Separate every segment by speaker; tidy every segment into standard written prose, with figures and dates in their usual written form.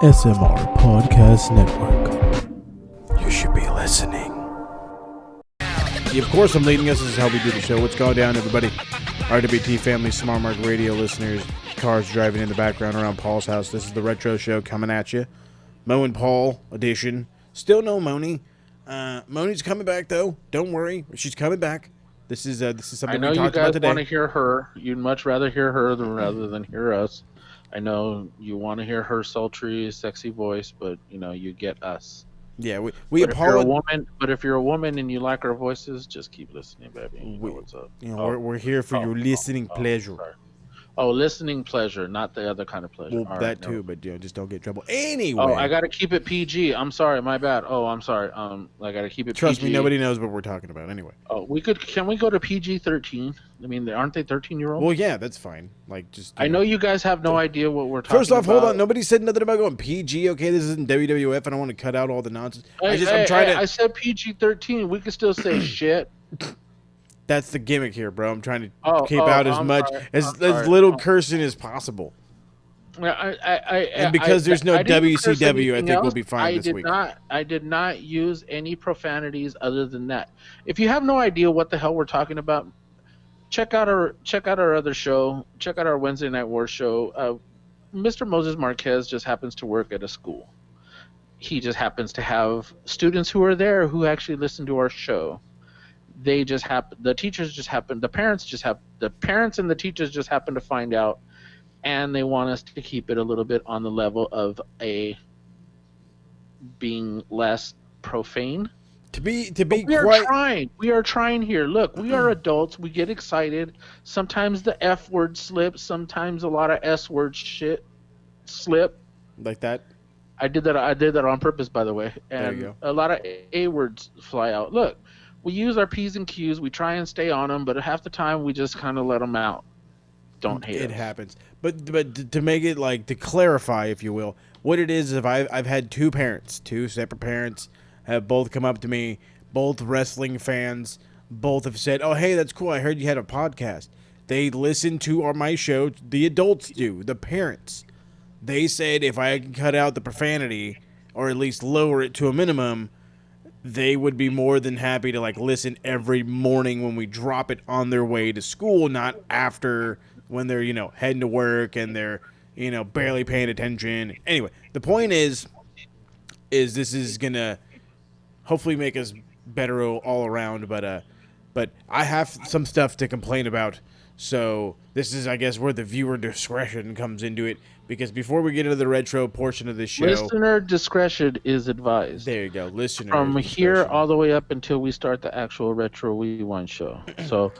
Speaker 1: SMR Podcast Network. You should be listening. Of course, I'm leading us. This is how we do the show. What's going down, everybody? RWT family, Smart Mark Radio listeners, cars driving in the background around Paul's house. This is the Retro Show coming at you. Mo and Paul edition. Still no Moni. Moni's coming back, though. Don't worry. She's coming back. This is something we talked about today.
Speaker 2: I know you guys want to hear her. You'd much rather hear her rather than hear us. I know you want to hear her sultry, sexy voice, but you get us.
Speaker 1: Yeah, we apologize.
Speaker 2: But if you're a woman and you like our voices, just keep listening, baby. You know what's up.
Speaker 1: We're here for your listening pleasure.
Speaker 2: Sorry. Oh, listening pleasure, not the other kind of pleasure.
Speaker 1: Well, that too, but just don't get in trouble. Anyway.
Speaker 2: Oh, I gotta keep it PG. I'm sorry, my bad. Oh, I'm sorry. I gotta keep it.
Speaker 1: Trust
Speaker 2: PG.
Speaker 1: me, nobody knows what we're talking about. Anyway.
Speaker 2: Oh, can we go to PG-13? I mean, aren't they 13-year-olds?
Speaker 1: Well, yeah, that's fine.
Speaker 2: I know you guys have no idea what we're talking about.
Speaker 1: First off, hold on. Nobody said nothing about going PG. Okay, this isn't WWF. I don't want to cut out all the nonsense.
Speaker 2: I said PG-13. We could still say shit.
Speaker 1: That's the gimmick here, bro. I'm trying to keep out as little cursing as possible. And because there's no WCW, I think we'll be fine this week.
Speaker 2: I did not use any profanities other than that. If you have no idea what the hell we're talking about, check out our other show. Check out our Wednesday Night War show. Mr. Moses Marquez just happens to work at a school. He just happens to have students who are there who actually listen to our show. The parents and the teachers just happen to find out, and they want us to keep it a little bit on the level of being less profane. We are trying here. Look, we are adults. We get excited. Sometimes the F word slips. Sometimes a lot of S word shit slip.
Speaker 1: Like that.
Speaker 2: I did that on purpose, by the way. And
Speaker 1: there you go.
Speaker 2: A lot of A words fly out. Look. We use our P's and Q's. We try and stay on them, but half the time we just kind of let them out. Don't hate it.
Speaker 1: It happens. But to make it to clarify, if you will, what it is, if I've had two separate parents, have both come up to me, both wrestling fans, both have said, "Oh, hey, that's cool. I heard you had a podcast." They listen to my show. The adults do. The parents. They said if I can cut out the profanity or at least lower it to a minimum, they would be more than happy to listen every morning when we drop it on their way to school, not after when they're, heading to work and they're, barely paying attention. Anyway, the point is this is going to hopefully make us better all around, but I have some stuff to complain about. So this is, I guess, where the viewer discretion comes into it. Because before we get into the retro portion of the show,
Speaker 2: listener discretion is advised.
Speaker 1: There you go, listener.
Speaker 2: From here all the way up until we start the actual Retro Rewind show. So,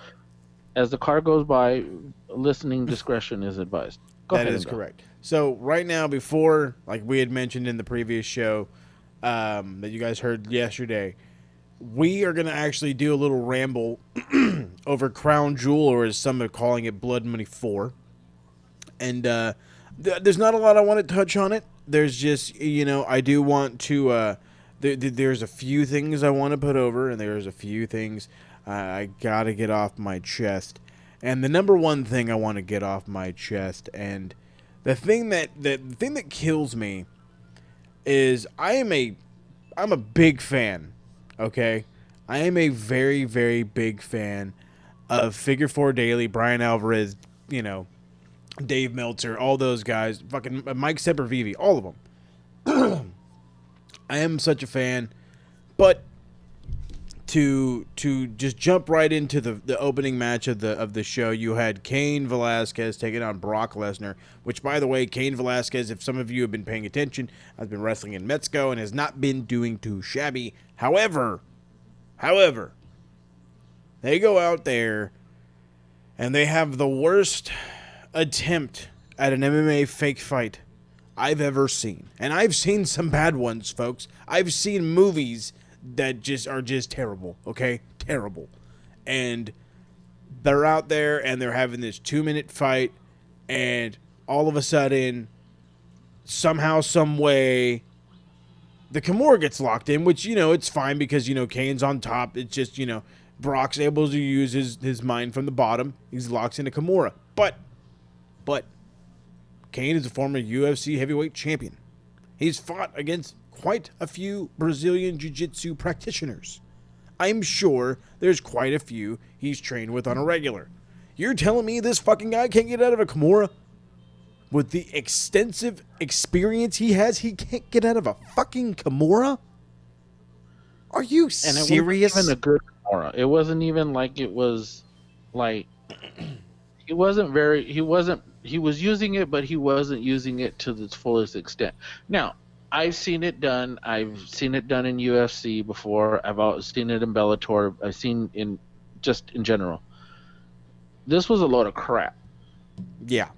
Speaker 2: as the car goes by, listening discretion is advised.
Speaker 1: That is correct. So right now, before we had mentioned in the previous show that you guys heard yesterday, we are going to actually do a little ramble over Crown Jewel, or as some are calling it, Blood Money 4, and. There's not a lot I want to touch on it. There's just, I do want to, there's a few things I want to put over, and there's a few things I got to get off my chest. And the number one thing I want to get off my chest, and the thing that kills me is I'm a big fan, okay? I am a very, very big fan of Figure 4 Daily, Brian Alvarez, Dave Meltzer, all those guys, fucking Mike Sempervive, all of them. I am such a fan, but to just jump right into the opening match of the show, you had Cain Velasquez taking on Brock Lesnar, which, by the way, Cain Velasquez, if some of you have been paying attention, has been wrestling in Mexico and has not been doing too shabby. However, they go out there and they have the worst attempt at an MMA fake fight I've ever seen. And I've seen some bad ones, folks. I've seen movies that are just terrible, okay? Terrible. And they're out there and they're having this 2-minute fight, and all of a sudden, somehow, some way, the Kimura gets locked in, which, it's fine because, Kane's on top. It's just, Brock's able to use his mind from the bottom. He locks into Kimura. But Cain is a former UFC heavyweight champion. He's fought against quite a few Brazilian Jiu-Jitsu practitioners. I'm sure there's quite a few he's trained with on a regular. You're telling me this fucking guy can't get out of a Kimura? With the extensive experience he has, he can't get out of a fucking Kimura? Are you serious?
Speaker 2: And it wasn't even a good Kimura. It wasn't even like it was like he was using it, but he wasn't using it to its fullest extent. Now, I've seen it done. I've seen it done in UFC before. I've seen it in Bellator. I've seen in general. This was a load of crap.
Speaker 1: Yeah.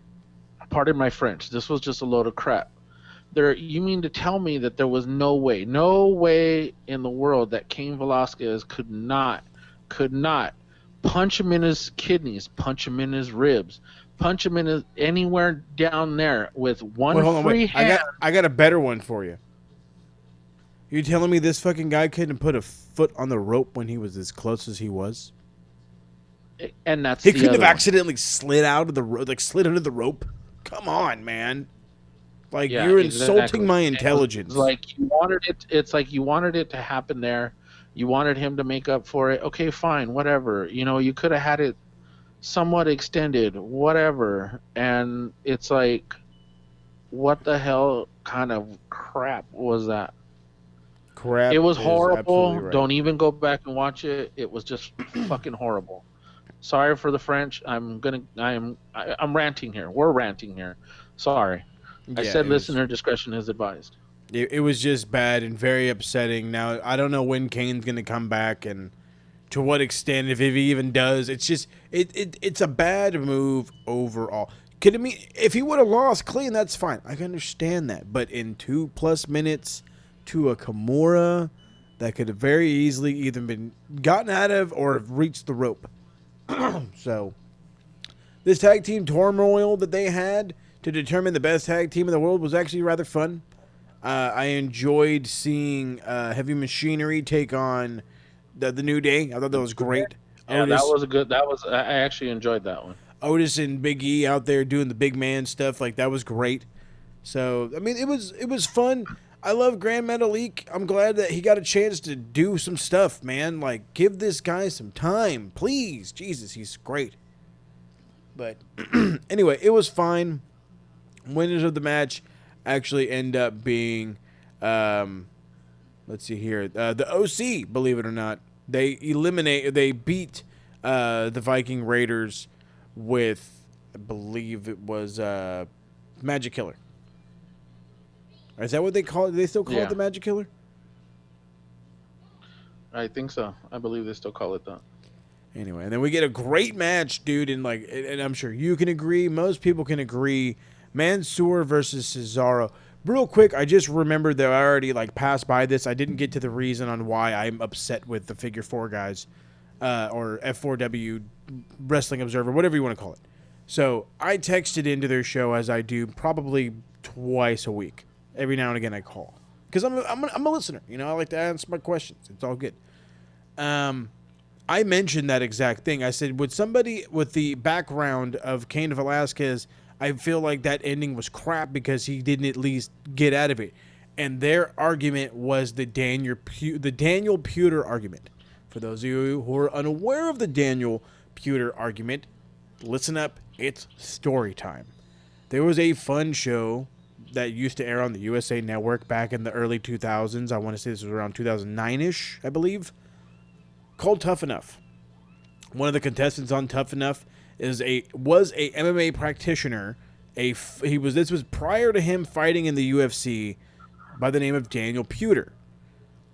Speaker 2: Pardon my French. This was just a load of crap. You mean to tell me that there was no way in the world that Cain Velasquez could not punch him in his kidneys, punch him in his ribs, punch him in anywhere down there with one free hand?
Speaker 1: I got a better one for you. You telling me this fucking guy couldn't put a foot on the rope when he was as close as he was?
Speaker 2: And that's
Speaker 1: he couldn't have accidentally slid out of the slid under the rope. Come on, man! Like you're insulting my intelligence.
Speaker 2: It's like you wanted it. It's like you wanted it to happen there. You wanted him to make up for it. Okay, fine, whatever. You could have had it somewhat extended, whatever. And it's like, what the hell kind of crap was that?
Speaker 1: Crap.
Speaker 2: It was horrible. Right. Don't even go back and watch it. It was just fucking horrible. Sorry for the French. I'm ranting here. We're ranting here. Sorry. I said listener discretion is advised.
Speaker 1: It was just bad and very upsetting. Now, I don't know when Kane's going to come back and to what extent, if he even does. It's just, it's a bad move overall. If he would have lost clean, that's fine. I can understand that. But in 2+ minutes to a Kimura that could have very easily either been gotten out of or have reached the rope. So, this tag team turmoil that they had to determine the best tag team in the world was actually rather fun. I enjoyed seeing Heavy Machinery take on the New Day. I thought that was great.
Speaker 2: Yeah, I actually enjoyed that one.
Speaker 1: Otis and Big E out there doing the big man stuff, like that was great. So, I mean, it was fun. I love Grand Metalik. I'm glad that he got a chance to do some stuff, man. Like, give this guy some time, please. Jesus, he's great. But anyway, it was fine. Winners of the match actually end up being, let's see here, the OC, believe it or not. They beat the Viking Raiders with, I believe it was Magic Killer. Is that what they call it? Do they still call it the Magic Killer?
Speaker 2: I think so. I believe they still call it that.
Speaker 1: Anyway, and then we get a great match, dude, and I'm sure you can agree, most people can agree, Mansoor versus Cesaro. Real quick, I just remembered that I already passed by this. I didn't get to the reason on why I'm upset with the Figure 4 guys, or F4W Wrestling Observer, whatever you want to call it. So I texted into their show, as I do probably twice a week. Every now and again I call. Because I'm a listener. I like to answer my questions. It's all good. I mentioned that exact thing. I said, would somebody with the background of Cain Velasquez, I feel like that ending was crap because he didn't at least get out of it. And their argument was the Daniel Puder argument. For those of you who are unaware of the Daniel Puder argument, listen up. It's story time. There was a fun show that used to air on the USA Network back in the early 2000s. I want to say this was around 2009-ish, I believe, called Tough Enough. One of the contestants on Tough Enough was a MMA practitioner. This was prior to him fighting in the UFC, by the name of Daniel Puder.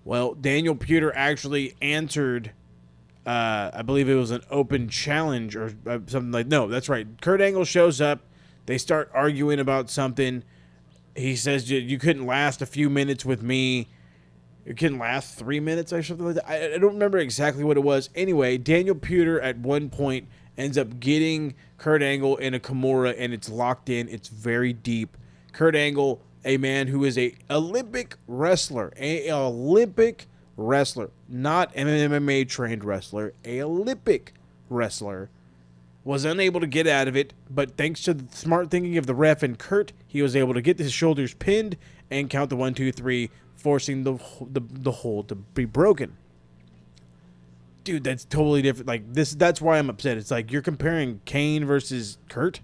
Speaker 1: Well, Daniel Puder actually answered, I believe it was an open challenge or something like. No, that's right. Kurt Angle shows up. They start arguing about something. He says, you couldn't last a few minutes with me. You couldn't last 3 minutes or something like that. I don't remember exactly what it was. Anyway, Daniel Puder at one point ends up getting Kurt Angle in a Kimura, and it's locked in. It's very deep. Kurt Angle, a man who is a Olympic wrestler, not an MMA trained wrestler, a Olympic wrestler, was unable to get out of it, but thanks to the smart thinking of the ref and Kurt, he was able to get his shoulders pinned and count the 1, 2, 3, forcing the hold to be broken. Dude, that's totally different. Like this, that's why I'm upset. It's like you're comparing Kane versus Kurt.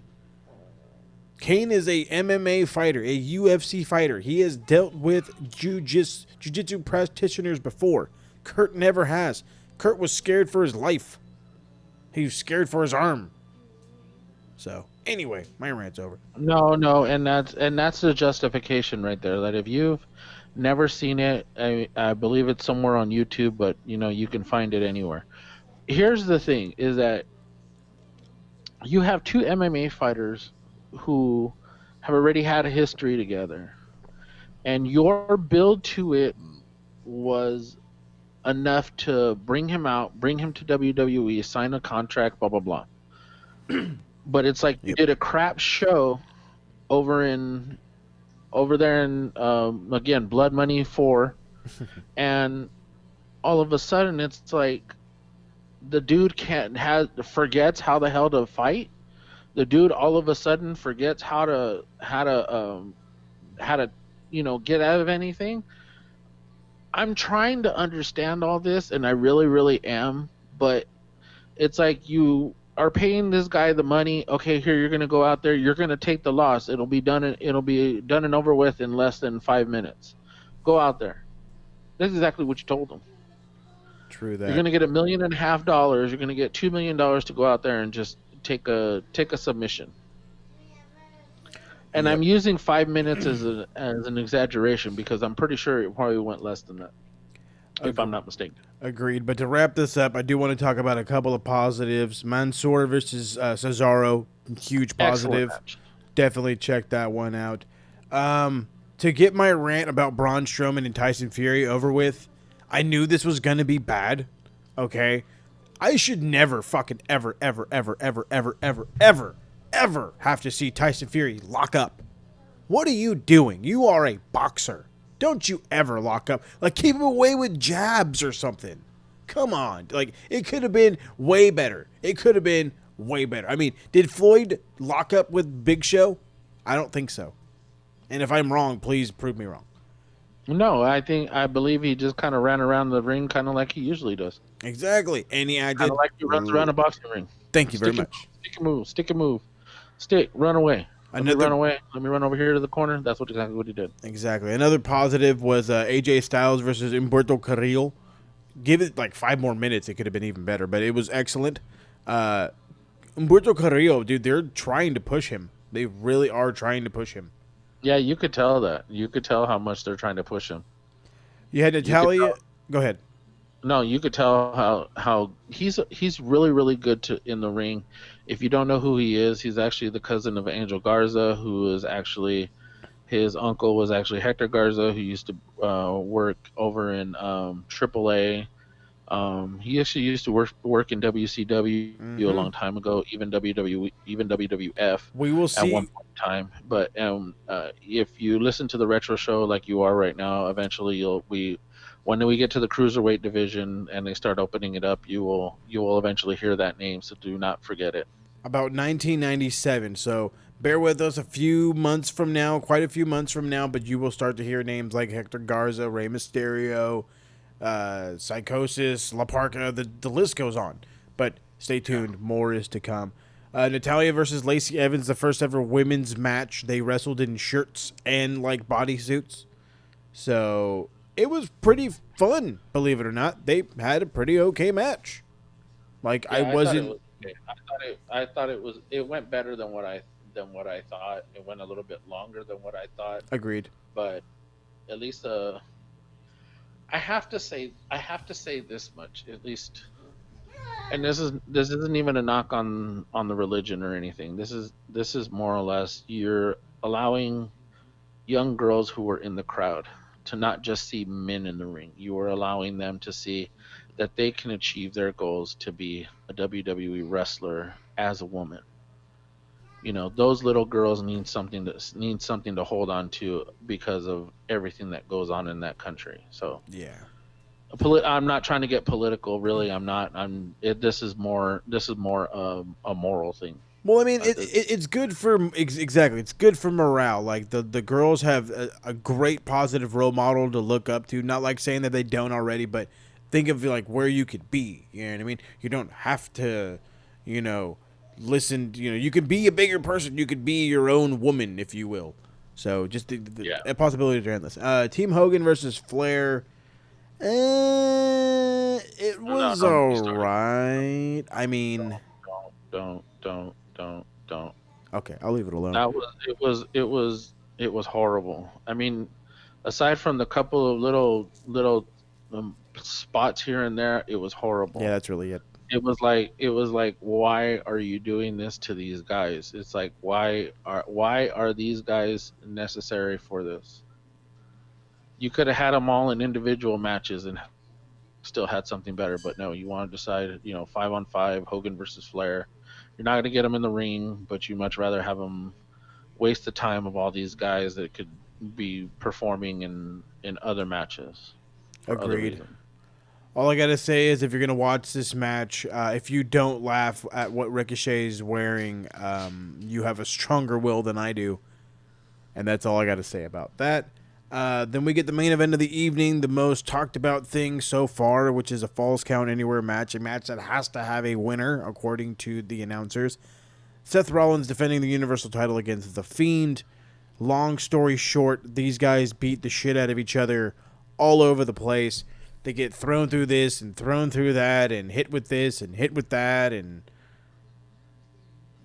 Speaker 1: Kane is a MMA fighter, a UFC fighter. He has dealt with jiu-jitsu practitioners before. Kurt never has. Kurt was scared for his life. He was scared for his arm. So anyway, my rant's over.
Speaker 2: No, and that's the justification right there. That if you've never seen it, I believe it's somewhere on YouTube, but you can find it anywhere. Here's the thing: is that you have two MMA fighters who have already had a history together, and your build to it was enough to bring him out, bring him to WWE, sign a contract, blah blah blah. But it's like you did a crap show over there in again Blood Money 4, and all of a sudden it's like the dude forgets how the hell to fight. The dude all of a sudden forgets how to get out of anything. I'm trying to understand all this, and I really, really am, but it's like you are paying this guy the money. Okay, here, you're going to go out there, you're going to take the loss. It'll be done and over with in less than 5 minutes. Go out there. That's exactly what you told him.
Speaker 1: True that.
Speaker 2: You're going to get $1.5 million. You're going to get $2 million to go out there and just take a submission. And I'm using 5 minutes as an exaggeration because I'm pretty sure it probably went less than that, if I'm not mistaken.
Speaker 1: Agreed. But to wrap this up, I do want to talk about a couple of positives. Mansoor versus Cesaro, huge positive. Definitely check that one out. To get my rant about Braun Strowman and Tyson Fury over with, I knew this was going to be bad. Okay? I should never fucking ever have to see Tyson Fury lock up. What are you doing? You are a boxer. Don't you ever lock up. Like, keep him away with jabs or something. Come on. Like, it could have been way better. I mean, did Floyd lock up with Big Show? I don't think so. And if I'm wrong, please prove me wrong.
Speaker 2: No, I believe he just kind of ran around the ring kind of like he usually does.
Speaker 1: Exactly. And he acted
Speaker 2: kind of like he runs around a boxing ring.
Speaker 1: Thank you very much.
Speaker 2: Stick and move. Run away. Let me run away. Let me run over here to the corner. That's exactly what he did.
Speaker 1: Exactly. Another positive was AJ Styles versus Humberto Carrillo. Give it like 5 more minutes. It could have been even better, but it was excellent. Humberto Carrillo, dude, they're trying to push him. They really are trying to push him.
Speaker 2: Yeah, you could tell that. You could tell how much they're trying to push him.
Speaker 1: You had Natalia. Go ahead.
Speaker 2: No, you could tell how he's really, really good in the ring. If you don't know who he is, he's actually the cousin of Angel Garza, who is actually his uncle was actually Hector Garza, who used to work over in AAA. He actually used to work in WCW a long time ago, even WWE, even WWF.
Speaker 1: We will see
Speaker 2: at one point in time. But if you listen to the retro show like you are right now, eventually when we get to the cruiserweight division and they start opening it up, you will eventually hear that name. So do not forget it.
Speaker 1: About 1997. So bear with us quite a few months from now, but you will start to hear names like Hector Garza, Rey Mysterio, Psychosis, La Parka, the list goes on. But stay tuned, more is to come. Natalia versus Lacey Evans, the first ever women's match. They wrestled in shirts and like bodysuits. So it was pretty fun, believe it or not. They had a pretty okay match. Like I thought
Speaker 2: it went better than what I thought. It went a little bit longer than what I thought.
Speaker 1: Agreed.
Speaker 2: But at least I have to say this much, at least, and this isn't even a knock on the religion or anything. This is more or less you're allowing young girls who are in the crowd to not just see men in the ring. You are allowing them to see that they can achieve their goals to be a WWE wrestler as a woman. You know, those little girls need something to hold on to because of everything that goes on in that country. So
Speaker 1: yeah,
Speaker 2: I'm not trying to get political. Really, I'm not. This is more a moral thing.
Speaker 1: Well, I mean, it's good for exactly. It's good for morale. Like the girls have a great positive role model to look up to. Not like saying that they don't already, but think of like where you could be. You know what I mean? You don't have to, you know, listen. You know, you could be a bigger person. You could be your own woman, if you will. So just
Speaker 2: Yeah.
Speaker 1: a possibility to endless. Team Hogan versus Flair. It
Speaker 2: No,
Speaker 1: was
Speaker 2: don't get me started.
Speaker 1: alright. I mean,
Speaker 2: Don't.
Speaker 1: okay, I'll leave it alone.
Speaker 2: That it was horrible. I mean, aside from the couple of little spots here and there, it was
Speaker 1: Yeah,
Speaker 2: horrible.
Speaker 1: that's really it.
Speaker 2: It was like, why are you doing this to these guys? It's like, why are these guys necessary for this? You could have had them all in individual matches and still had something better, but no, you want to decide, 5-on-5, Hogan versus Flair. You're not going to get them in the ring, but you much rather have them waste the time of all these guys that could be performing in other matches for other
Speaker 1: Agreed.
Speaker 2: reasons.
Speaker 1: All I gotta say is, if you're gonna watch this match, if you don't laugh at what Ricochet is wearing, you have a stronger will than I do, and that's all I gotta say about that. Then we get the main event of the evening, the most talked about thing so far, which is a Falls Count Anywhere match, a match that has to have a winner according to the announcers. Seth Rollins defending the Universal title against The Fiend. Long story short, these guys beat the shit out of each other all over the place. They get thrown through this and thrown through that and hit with this and hit with that, and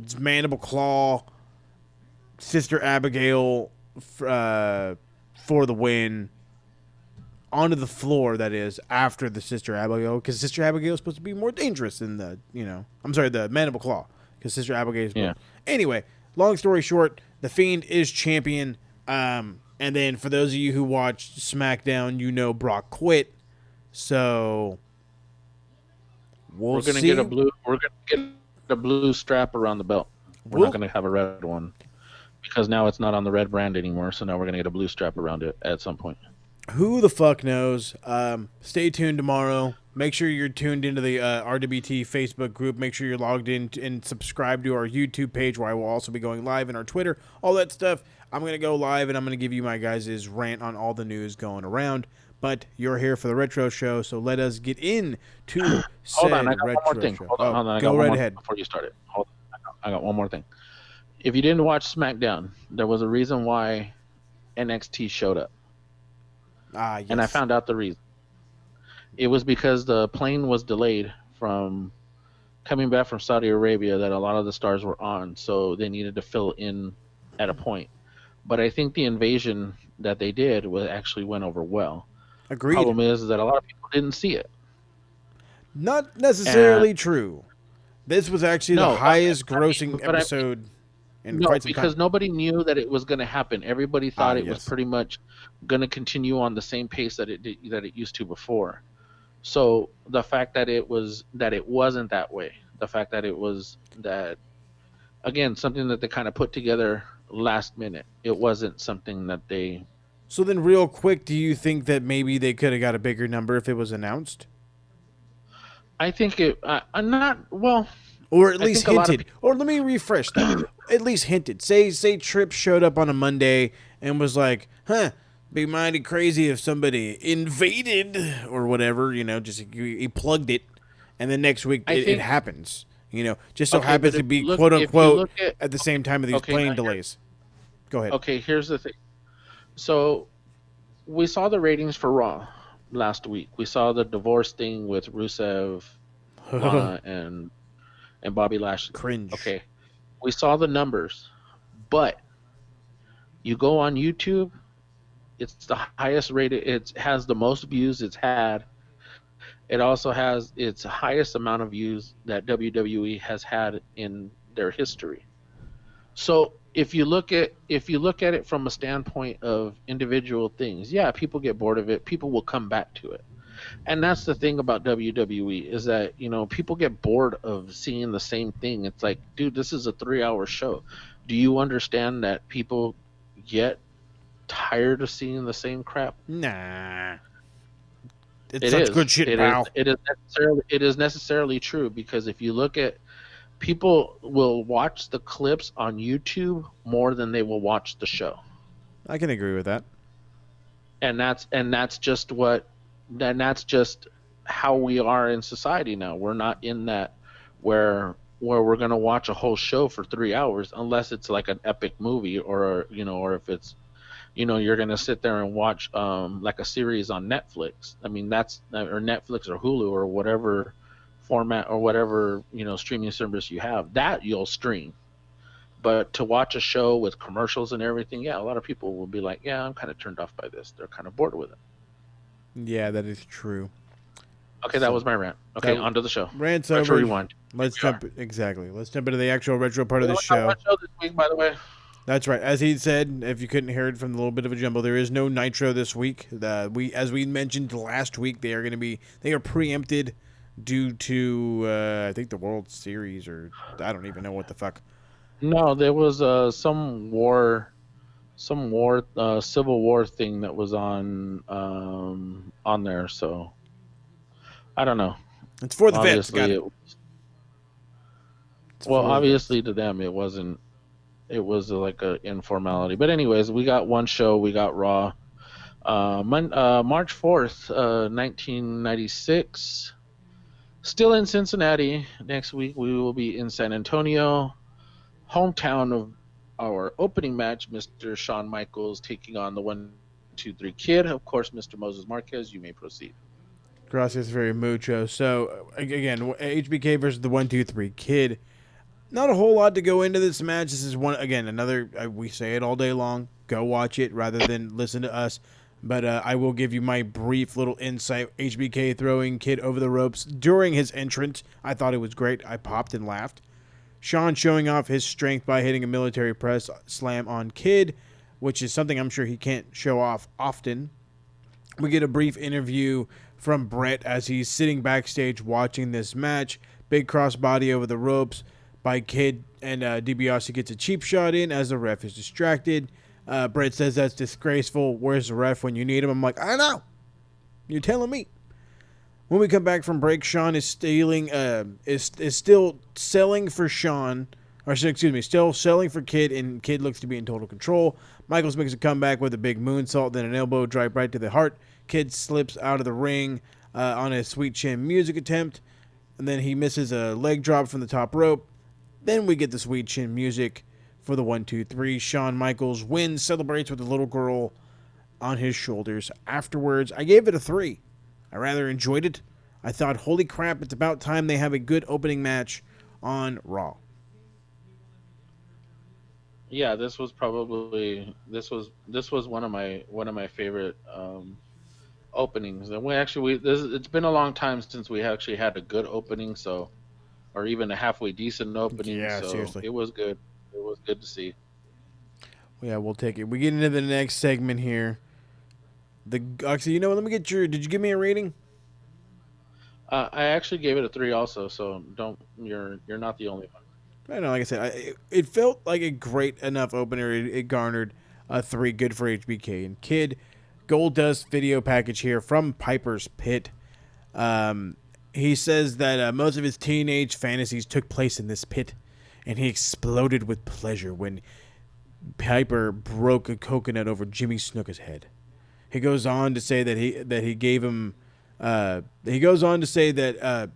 Speaker 1: it's mandible claw. Sister Abigail for the win. Onto the floor, that is, after the Sister Abigail, because Sister Abigail is supposed to be more dangerous than the mandible claw, because Sister Abigail is more. Anyway, long story short, The Fiend is champion. And then for those of you who watched SmackDown, you know Brock quit. So we're
Speaker 2: gonna get a blue strap around the belt. We're not gonna have a red one because now it's not on the red brand anymore. So now we're gonna get a blue strap around it at some point.
Speaker 1: Who the fuck knows? Stay tuned tomorrow. Make sure you're tuned into the RWT Facebook group. Make sure you're logged in and subscribe to our YouTube page, where I will also be going live, in our Twitter, all that stuff. I'm going to go live, and I'm going to give you my guys' rant on all the news going around. But you're here for the retro show, so let us get in to
Speaker 2: Hold on, I got
Speaker 1: retro
Speaker 2: one more thing.
Speaker 1: show.
Speaker 2: Hold on, I
Speaker 1: go
Speaker 2: got
Speaker 1: right
Speaker 2: one
Speaker 1: ahead.
Speaker 2: before you start it. I got one more thing. If you didn't watch SmackDown, there was a reason why NXT showed up.
Speaker 1: Yes.
Speaker 2: And I found out the reason. It was because the plane was delayed from coming back from Saudi Arabia that a lot of the stars were on, so they needed to fill in at a point. But I think the invasion that they did actually went over well.
Speaker 1: Agreed.
Speaker 2: The problem is that a lot of people didn't see it.
Speaker 1: Not necessarily true. This was actually the highest grossing episode in quite some time.
Speaker 2: Because nobody knew that it was going to happen. Everybody thought it was pretty much going to continue on the same pace that it used to before. So the fact that it wasn't that way, the fact that it was that, again, something that they kind of put together last minute. It wasn't something that they.
Speaker 1: So then, real quick, do you think that maybe they could have got a bigger number if it was announced?
Speaker 2: I think it. I'm not well.
Speaker 1: Or at least hinted. Or let me refresh that. At least hinted. Say Tripp showed up on a Monday and was like, be mighty crazy if somebody invaded or whatever, just he plugged it, and then next week it happens. Just so happens to be quote unquote at the same time of these plane delays. Go ahead.
Speaker 2: Okay, here's the thing. So we saw the ratings for Raw last week. We saw the divorce thing with Rusev, Lana, and Bobby Lashley.
Speaker 1: Cringe.
Speaker 2: Okay, we saw the numbers, but you go on YouTube, it's the highest rated. It has the most views it's had. It also has its highest amount of views that WWE has had in their history. So if you look at it from a standpoint of individual things, yeah, people get bored of it. People will come back to it. And that's the thing about WWE is that, people get bored of seeing the same thing. It's like, dude, this is a 3-hour show. Do you understand that people get tired of seeing the same crap?
Speaker 1: Nah. It's such good shit, pal.
Speaker 2: It is necessarily true, because if you look at people will watch the clips on YouTube more than they will watch the show.
Speaker 1: I can agree with that.
Speaker 2: And that's just how we are in society now. We're not in that where we're going to watch a whole show for 3 hours unless it's like an epic movie, or or if it's, you're going to sit there and watch like a series on Netflix. I mean, that's, or Netflix or Hulu or whatever format or whatever, streaming service you have, that you'll stream. But to watch a show with commercials and everything, yeah, a lot of people will be like, yeah, I'm kind of turned off by this. They're kind of bored with it.
Speaker 1: Yeah, that is true.
Speaker 2: Okay, that was my rant. Okay, on to the show.
Speaker 1: Rant's
Speaker 2: Retro
Speaker 1: over.
Speaker 2: Rewind.
Speaker 1: Let's jump into the actual retro part of the show.
Speaker 2: One show this week, by the way.
Speaker 1: That's right. As he said, if you couldn't hear it from the little bit of a jumble, there is no Nitro this week. As we mentioned last week, they are preempted due to I think the World Series, or I don't even know what the fuck.
Speaker 2: No, there was some Civil War thing that was on there. So I don't know.
Speaker 1: It's for the vets.
Speaker 2: Obviously to them it wasn't. It was like a informality. But anyways, we got one show. We got Raw. March 4th, 1996. Still in Cincinnati. Next week we will be in San Antonio, hometown of our opening match. Mr. Shawn Michaels taking on the 1-2-3 Kid. Of course, Mr. Moses Marquez. You may proceed.
Speaker 1: Gracias very mucho. So again, HBK versus the 1-2-3 Kid. Not a whole lot to go into this match. This is another. We say it all day long. Go watch it rather than listen to us. But I will give you my brief little insight. HBK throwing Kid over the ropes during his entrance. I thought it was great. I popped and laughed. Shawn showing off his strength by hitting a military press slam on Kid, which is something I'm sure he can't show off often. We get a brief interview from Brett as he's sitting backstage watching this match. Big crossbody over the ropes by Kid, and DiBiase gets a cheap shot in as the ref is distracted. Brett says that's disgraceful. Where's the ref when you need him? I'm like, I know. You're telling me. When we come back from break, Shawn is still selling for Shawn, still selling for Kid, and Kid looks to be in total control. Michaels makes a comeback with a big moonsault, then an elbow drive right to the heart. Kid slips out of the ring on a sweet chin music attempt, and then he misses a leg drop from the top rope. Then we get the sweet chin music for the 1-2-3. Shawn Michaels wins, celebrates with a little girl on his shoulders. Afterwards, I gave it a 3. I rather enjoyed it. I thought, holy crap, it's about time they have a good opening match on Raw.
Speaker 2: Yeah, this was one of my favorite openings. And it's been a long time since we actually had a good opening, or even a halfway decent opening.
Speaker 1: Yeah,
Speaker 2: so
Speaker 1: seriously.
Speaker 2: It was good. It was good to see.
Speaker 1: Yeah, we'll take it. We get into the next segment here. Actually, let me get did you give me a rating?
Speaker 2: I actually gave it a 3 also, so you're not the only one.
Speaker 1: I know, like I said, it felt like a great enough opener. It garnered a 3, good for HBK. And Kid, Goldust video package here from Piper's Pit. He says that most of his teenage fantasies took place in this pit, and he exploded with pleasure when Piper broke a coconut over Jimmy Snuka's head. He goes on to say that he gave him. He goes on to say that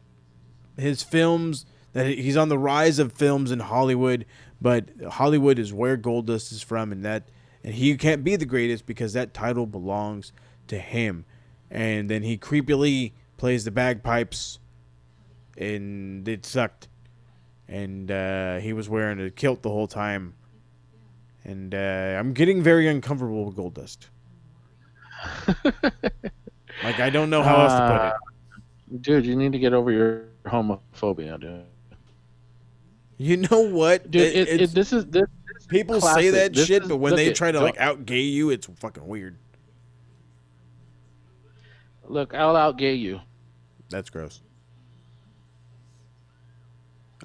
Speaker 1: his films, that he's on the rise of films in Hollywood, but Hollywood is where Goldust is from, and he can't be the greatest because that title belongs to him. And then he creepily plays the bagpipes, and it sucked. And he was wearing a kilt the whole time. And I'm getting very uncomfortable with Goldust. Like, I don't know how else to put it.
Speaker 2: Dude, you need to get over your homophobia, dude.
Speaker 1: You know what?
Speaker 2: Dude, this
Speaker 1: people
Speaker 2: classic.
Speaker 1: say that shit, but when they try to out-gay you, it's fucking weird.
Speaker 2: Look, I'll out-gay you.
Speaker 1: That's gross.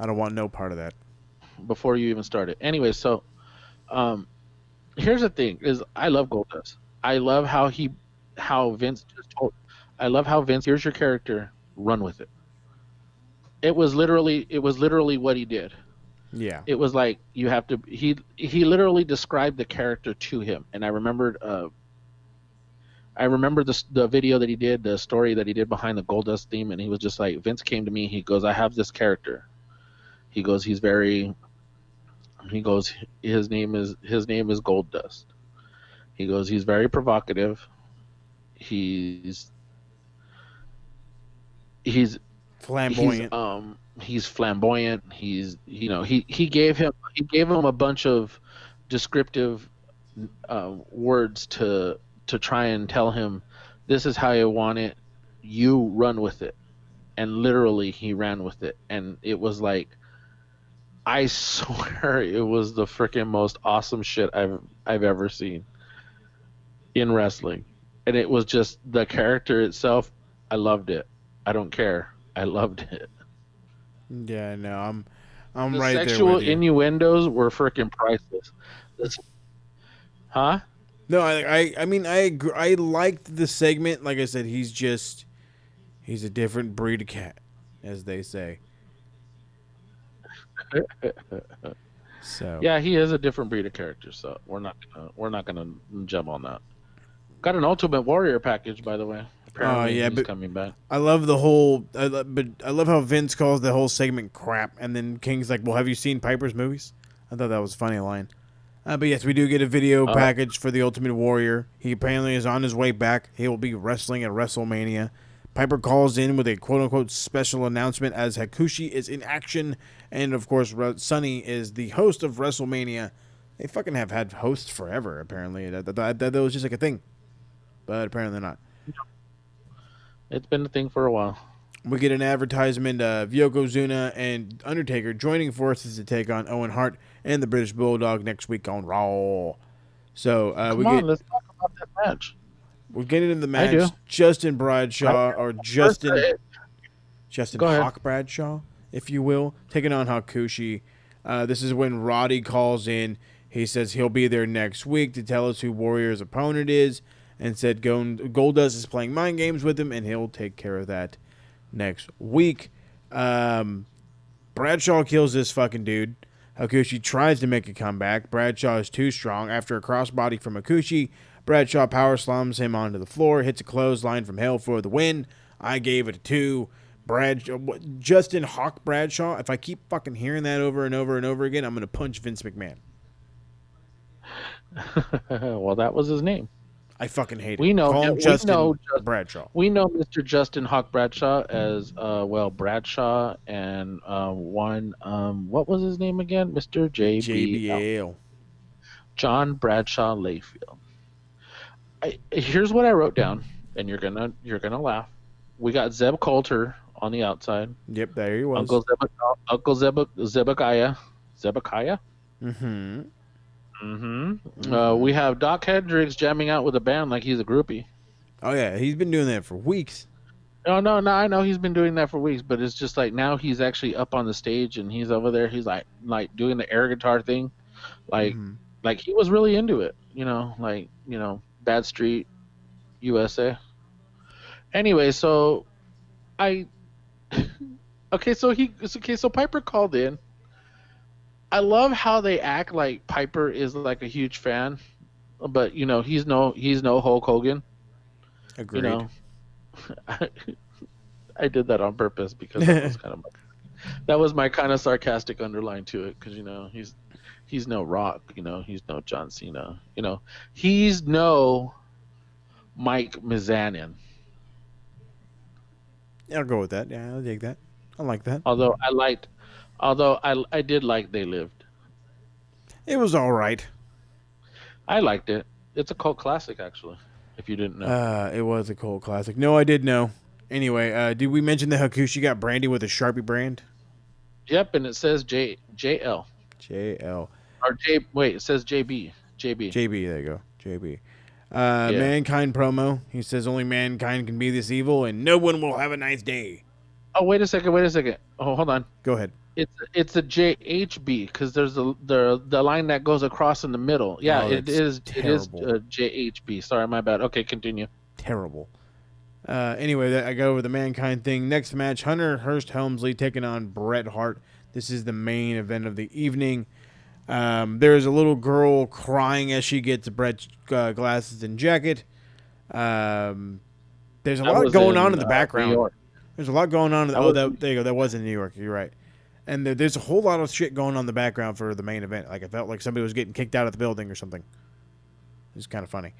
Speaker 1: I don't want no part of that.
Speaker 2: Before you even started. Anyway, so here's the thing: is I love Goldust. I love how Vince just told. I love how Vince. Here's your character. Run with it. It was literally what he did.
Speaker 1: Yeah.
Speaker 2: It was like you have to. He literally described the character to him, and I remembered. I remember the video that he did, the story that he did behind the Goldust theme, and he was just like, Vince came to me. He goes, I have this character. He goes, he's very. He goes, his name is Goldust. He goes, he's very provocative. He's
Speaker 1: Flamboyant.
Speaker 2: He's flamboyant. He gave him a bunch of descriptive words to try and tell him, this is how I want it, you run with it. And literally he ran with it, and it was like, I swear it was the freaking most awesome shit I've ever seen in wrestling. And it was just the character itself. I loved it. I don't care. I loved it.
Speaker 1: Yeah, no, I'm
Speaker 2: The
Speaker 1: right there
Speaker 2: sexual
Speaker 1: with you.
Speaker 2: innuendos were freaking priceless. Huh?
Speaker 1: No, I mean, I agree. I liked the segment. Like I said, he's a different breed of cat, as they say. So
Speaker 2: Yeah, he is a different breed of character, so we're not gonna jump on that. Got an Ultimate Warrior package, by the way. Apparently,
Speaker 1: yeah,
Speaker 2: he's
Speaker 1: but
Speaker 2: coming back.
Speaker 1: I love but I love how Vince calls the whole segment crap, and then King's like, "Well, have you seen Piper's movies?" I thought that was a funny line. But yes, we do get a video package for the Ultimate Warrior. He apparently is on his way back. He will be wrestling at WrestleMania. Piper calls in with a quote-unquote special announcement as Hakushi is in action. And, of course, Sonny is the host of WrestleMania. They fucking have had hosts forever, apparently. That was just like a thing. But apparently not.
Speaker 2: It's been a thing for a while.
Speaker 1: We get an advertisement of Yokozuna and Undertaker joining forces to take on Owen Hart and the British Bulldog next week on Raw. So
Speaker 2: Let's talk about that match.
Speaker 1: We're getting into the
Speaker 2: I do.
Speaker 1: match. Justin Bradshaw, or Justin
Speaker 2: Go ahead.
Speaker 1: Hawk Bradshaw, if you will, taking on Hakushi. This is when Roddy calls in. He says he'll be there next week to tell us who Warrior's opponent is, and said Goldust is playing mind games with him, and he'll take care of that next week. Bradshaw kills this fucking dude. Hakushi tries to make a comeback. Bradshaw is too strong. After a crossbody from Hakushi, Bradshaw power slams him onto the floor, hits a clothesline from hell for the win. I gave it a 2. Justin Hawk Bradshaw. If I keep fucking hearing that over and over and over again, I'm going to punch Vince McMahon.
Speaker 2: Well, that was his name.
Speaker 1: I fucking hate it.
Speaker 2: We know
Speaker 1: Call him
Speaker 2: him- we
Speaker 1: Justin
Speaker 2: know
Speaker 1: Bradshaw.
Speaker 2: We know Mr. Justin Hawk Bradshaw as Bradshaw and one what was his name again? Mr.
Speaker 1: JBL.
Speaker 2: John Bradshaw Layfield. Here's what I wrote down, and you're gonna laugh. We got Zeb Coulter on the outside.
Speaker 1: Yep, there he was.
Speaker 2: Uncle Zebekiah.
Speaker 1: Mm-hmm.
Speaker 2: We have Doc Hendricks jamming out with a band like he's a groupie.
Speaker 1: Oh, yeah, he's been doing that for weeks.
Speaker 2: No, I know he's been doing that for weeks, but it's just like now he's actually up on the stage and he's over there. He's like doing the air guitar thing, like he was really into it. Bad Street, USA. Anyway, so so Piper called in. I love how they act like Piper is like a huge fan, but he's no Hulk Hogan.
Speaker 1: Agreed.
Speaker 2: I did that on purpose because that was my kind of sarcastic underline to it, because he's no Rock, he's no John Cena, he's no Mike Mizanin.
Speaker 1: I'll go with that. Yeah, I'll dig that. I like that.
Speaker 2: Although I did like They Lived.
Speaker 1: It was all right.
Speaker 2: I liked it. It's a cult classic, actually, if you didn't know.
Speaker 1: It was a cult classic. No, I did know. Anyway, did we mention that Hakushi got brandy with a Sharpie brand?
Speaker 2: Yep, and it says JL.
Speaker 1: JL.
Speaker 2: Or it says JB.
Speaker 1: JB, there you go. JB. Mankind promo. He says only mankind can be this evil and no one will have a nice day.
Speaker 2: Oh, wait a second. Oh, hold on.
Speaker 1: Go ahead.
Speaker 2: It's a JHB because there's the line that goes across in the middle. Yeah, it is
Speaker 1: terrible.
Speaker 2: JHB. Sorry, my bad. Okay, continue.
Speaker 1: Terrible. Anyway, I go over the Mankind thing. Next match, Hunter Hearst Helmsley taking on Bret Hart. This is the main event of the evening. There's a little girl crying as she gets Bret's glasses and jacket. There's a
Speaker 2: That
Speaker 1: lot
Speaker 2: was
Speaker 1: going on
Speaker 2: in
Speaker 1: in the
Speaker 2: New
Speaker 1: background.
Speaker 2: York.
Speaker 1: There's a lot going on.
Speaker 2: That was
Speaker 1: There you go. That was in New York. You're right. And there's a whole lot of shit going on in the background for the main event. Like, I felt like somebody was getting kicked out of the building or something. It's kind of funny.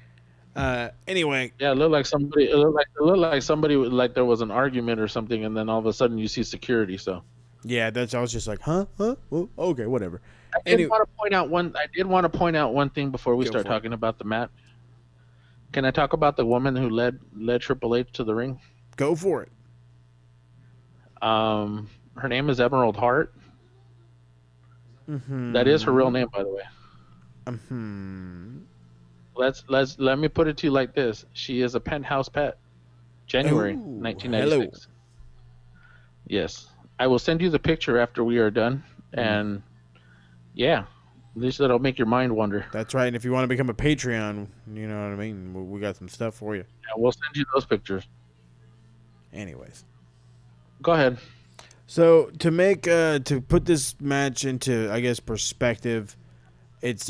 Speaker 1: Anyway,
Speaker 2: yeah, it looked like somebody. It looked like somebody like there was an argument or something, and then all of a sudden you see security. So
Speaker 1: yeah, I was just like, huh? Well, okay, whatever.
Speaker 2: I did want to point out one. I did want to point out one thing before we start talking about the match. Can I talk about the woman who led Triple H to the ring?
Speaker 1: Go for it.
Speaker 2: Her name is Emerald Hart.
Speaker 1: Mm-hmm.
Speaker 2: That is her real name, by the way.
Speaker 1: Mm-hmm.
Speaker 2: Let me put it to you like this: she is a Penthouse pet. January 1996. Hello. Yes, I will send you the picture after we are done, and yeah, at least that'll make your mind wander.
Speaker 1: That's right. And if you want to become a Patreon, you know what I mean. We got some stuff for you.
Speaker 2: Yeah, we'll send you those pictures.
Speaker 1: Anyways,
Speaker 2: go ahead.
Speaker 1: So to put this match into, I guess, perspective, it's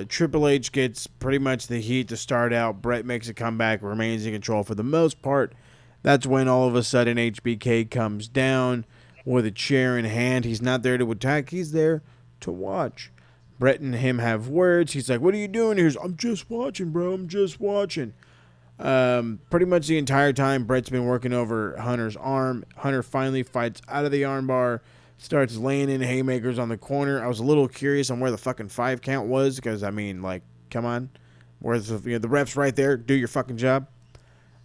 Speaker 1: Triple H gets pretty much the heat to start out. Bret makes a comeback, remains in control for the most part. That's when all of a sudden HBK comes down with a chair in hand. He's not there to attack. He's there to watch. Bret and him have words. He's like, "What are you doing here?" "I'm just watching, bro. I'm just watching." Pretty much the entire time, Bret's been working over Hunter's arm. Hunter finally fights out of the armbar, starts laying in haymakers on the corner. I was a little curious on where the fucking 5 count was, because, I mean, like, come on. Where's the ref's right there. Do your fucking job.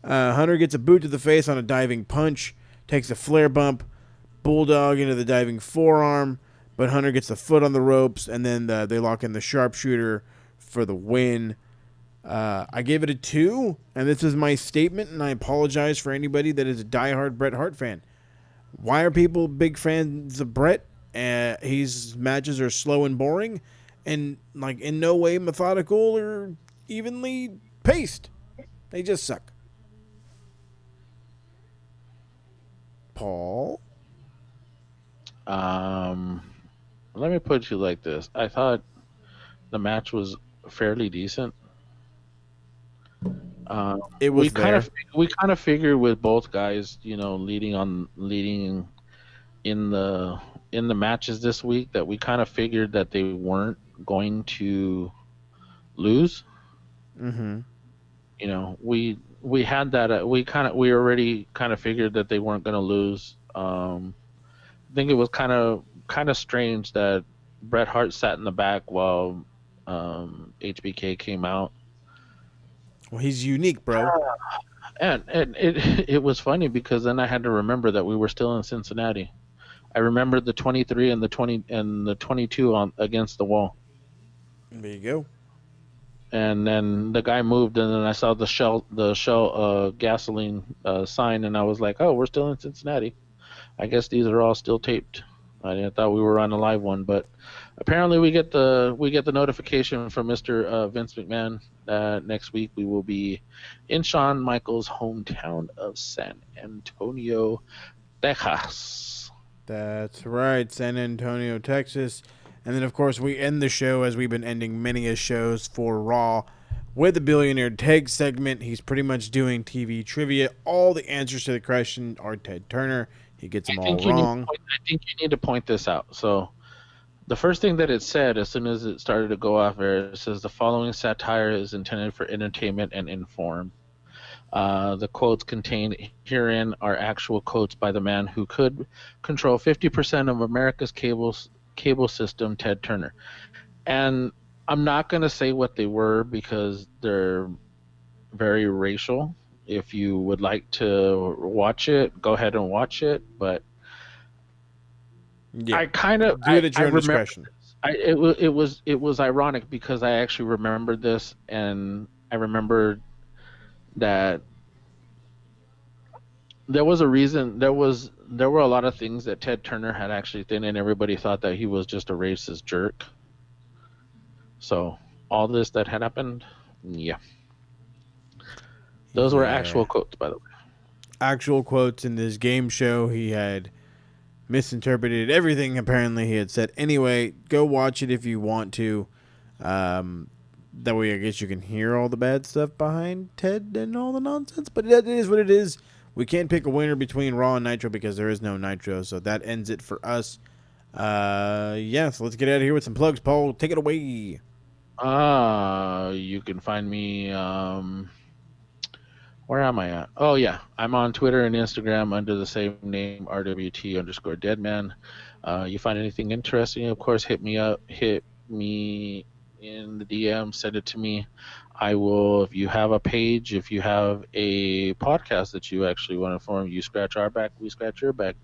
Speaker 1: Hunter gets a boot to the face on a diving punch, takes a flare bump, bulldog into the diving forearm, but Hunter gets the foot on the ropes, and then they lock in the sharpshooter for the win. I gave it a 2, and this is my statement, and I apologize for anybody that is a diehard Bret Hart fan. Why are people big fans of Bret? His matches are slow and boring, and like in no way methodical or evenly paced. They just suck. Paul?
Speaker 2: Let me put it like this. I thought the match was fairly decent.
Speaker 1: It was
Speaker 2: we kind of figured with both guys, leading in the matches this week, that we kind of figured that they weren't going to lose.
Speaker 1: Mm-hmm.
Speaker 2: We had that. We already kind of figured that they weren't going to lose. I think it was kind of strange that Bret Hart sat in the back while HBK came out.
Speaker 1: Well, he's unique, bro.
Speaker 2: And it was funny because then I had to remember that we were still in Cincinnati. I remembered the 23 and the 20 and the 22 against the wall.
Speaker 1: There you go.
Speaker 2: And then the guy moved, and then I saw the Shell gasoline sign, and I was like, "Oh, we're still in Cincinnati. I guess these are all still taped." I thought we were on a live one, but apparently we get the notification from Mr. Vince McMahon that next week we will be in Shawn Michaels' hometown of San Antonio, Texas.
Speaker 1: That's right, San Antonio, Texas. And then, of course, we end the show, as we've been ending many shows for Raw, with the Billionaire Tag segment. He's pretty much doing TV trivia. All the answers to the question are Ted Turner. He gets them all wrong.
Speaker 2: I think you need to point this out. So the first thing that it said as soon as it started to go off air, it says the following satire is intended for entertainment and inform. The quotes contained herein are actual quotes by the man who could control 50% of America's cable system, Ted Turner. And I'm not going to say what they were because they're very racial. If you would like to watch it, go ahead and watch it. But
Speaker 1: yeah,
Speaker 2: I kind of
Speaker 1: do it at your own discretion.
Speaker 2: It was ironic because I actually remembered this, and I remembered that there was a reason. There were a lot of things that Ted Turner had actually done, and everybody thought that he was just a racist jerk. So all this that had happened, yeah. Those were actual quotes, by the way.
Speaker 1: actual quotes in this game show. He had misinterpreted everything apparently he had said. Anyway, go watch it if you want to. That way I guess you can hear all the bad stuff behind Ted and all the nonsense. But it is what it is. We can't pick a winner between Raw and Nitro because there is no Nitro. So that ends it for us. So let's get out of here with some plugs. Paul, take it away.
Speaker 2: You can find me, where am I at? Oh yeah, I'm on Twitter and Instagram under the same name, RWT_Deadman. You find anything interesting, of course, hit me in the DM, send it to me. I will, if you have a page, if you have a podcast that you actually want to form, you scratch our back, we scratch your back.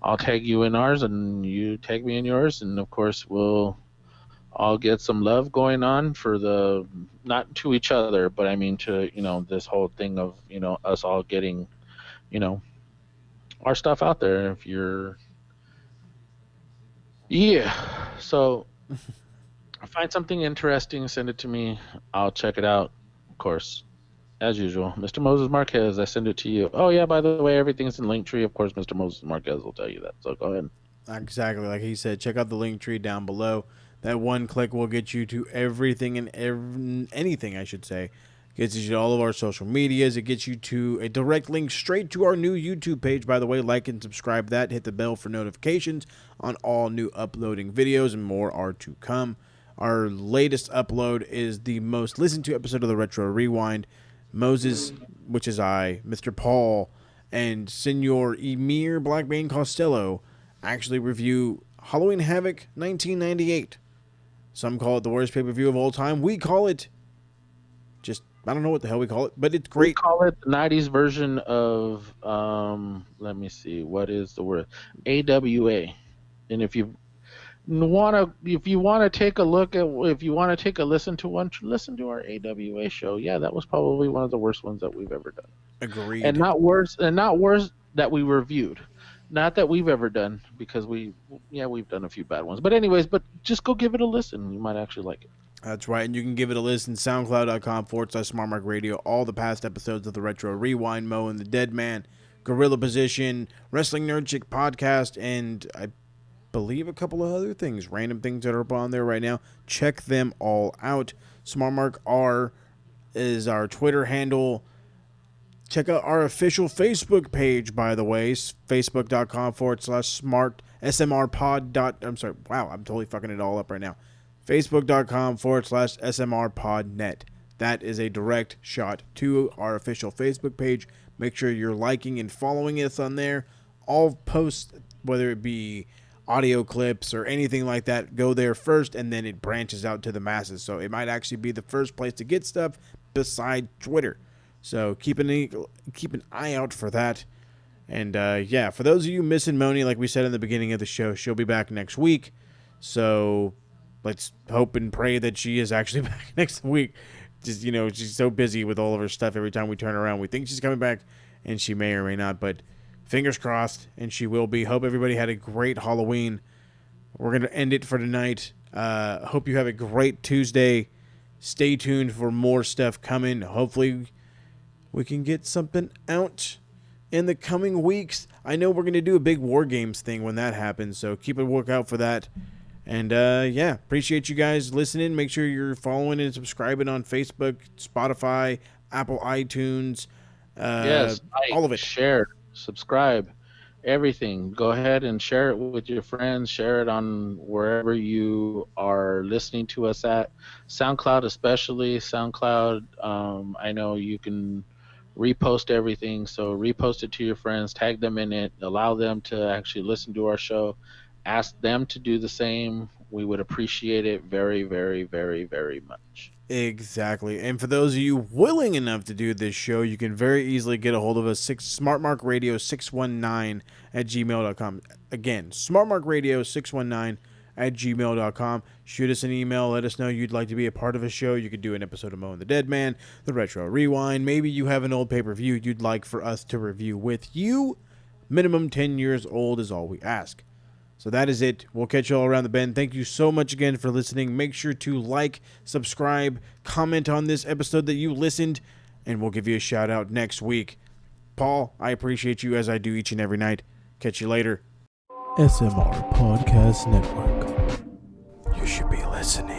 Speaker 2: I'll tag you in ours and you tag me in yours, and of course we'll all get some love going on for not to each other, but I mean to, this whole thing of, us all getting, our stuff out there. So find something interesting, send it to me. I'll check it out. Of course, as usual, Mr. Moses Marquez, I send it to you. Oh yeah, by the way, everything's in Linktree. Of course, Mr. Moses Marquez will tell you that. So go ahead.
Speaker 1: Exactly like he said. Check out the Linktree down below. That one click will get you to everything and anything, I should say. Gets you to all of our social medias. It gets you to a direct link straight to our new YouTube page. By the way, like and subscribe that. Hit the bell for notifications on all new uploading videos, and more are to come. Our latest upload is the most listened to episode of the Retro Rewind. Moses, which is I, Mr. Paul, and Senor Emir Blackbane Costello actually review Halloween Havoc 1998. Some call it the worst pay-per-view of all time. We call it I don't know what the hell we call it, but it's great.
Speaker 2: We call it the 90s version of, let me see, what is the word? AWA. And if you want to take a listen to our AWA show. Yeah, that was probably one of the worst ones that we've ever done.
Speaker 1: Agreed.
Speaker 2: And not worse that we reviewed. Not that we've ever done, because we've done a few bad ones. But anyways, just go give it a listen. You might actually like it.
Speaker 1: That's right, and you can give it a listen, soundcloud.com/SmartMarkRadio. All the past episodes of the Retro Rewind, Mo and the Dead Man, Gorilla Position, Wrestling Nerd Chick Podcast, and I believe a couple of other things, random things that are up on there right now. Check them all out. SmartMarkR is our Twitter handle. Check out our official Facebook page, by the way, facebook.com/SMRpod. I'm sorry, wow, I'm totally fucking it all up right now. Facebook.com/SMRpodnet. That is a direct shot to our official Facebook page. Make sure you're liking and following us on there. All posts, whether it be audio clips or anything like that, go there first, and then it branches out to the masses. So it might actually be the first place to get stuff beside Twitter. So keep an eye out for that. And for those of you missing Moni, like we said in the beginning of the show, she'll be back next week. So let's hope and pray that she is actually back next week. Just, she's so busy with all of her stuff. Every time we turn around, we think she's coming back, and she may or may not. But fingers crossed, and she will be. Hope everybody had a great Halloween. We're going to end it for tonight. Hope you have a great Tuesday. Stay tuned for more stuff coming. Hopefully we can get something out in the coming weeks. I know we're going to do a big War Games thing when that happens, so keep a lookout for that. And, appreciate you guys listening. Make sure you're following and subscribing on Facebook, Spotify, Apple iTunes, all of it.
Speaker 2: Share, subscribe, everything. Go ahead and share it with your friends. Share it on wherever you are listening to us at. SoundCloud especially. SoundCloud, I know you can repost everything, so repost it to your friends. Tag them in it. Allow them to actually listen to our show. Ask them to do the same. We would appreciate it very, very, very, very much.
Speaker 1: Exactly. And for those of you willing enough to do this show, you can very easily get a hold of us, smartmarkradio619@gmail.com. Again, smartmarkradio619@gmail.com. Shoot us an email. Let us know you'd like to be a part of a show. You could do an episode of Mo and the Dead Man, the Retro Rewind. Maybe you have an old pay-per-view you'd like for us to review with you. Minimum 10 years old is all we ask. So that is it. We'll catch you all around the bend. Thank you so much again for listening. Make sure to like, subscribe, comment on this episode that you listened, and we'll give you a shout out next week. Paul, I appreciate you as I do each and every night. Catch you later.
Speaker 3: SMR Podcast Network. You should be listening.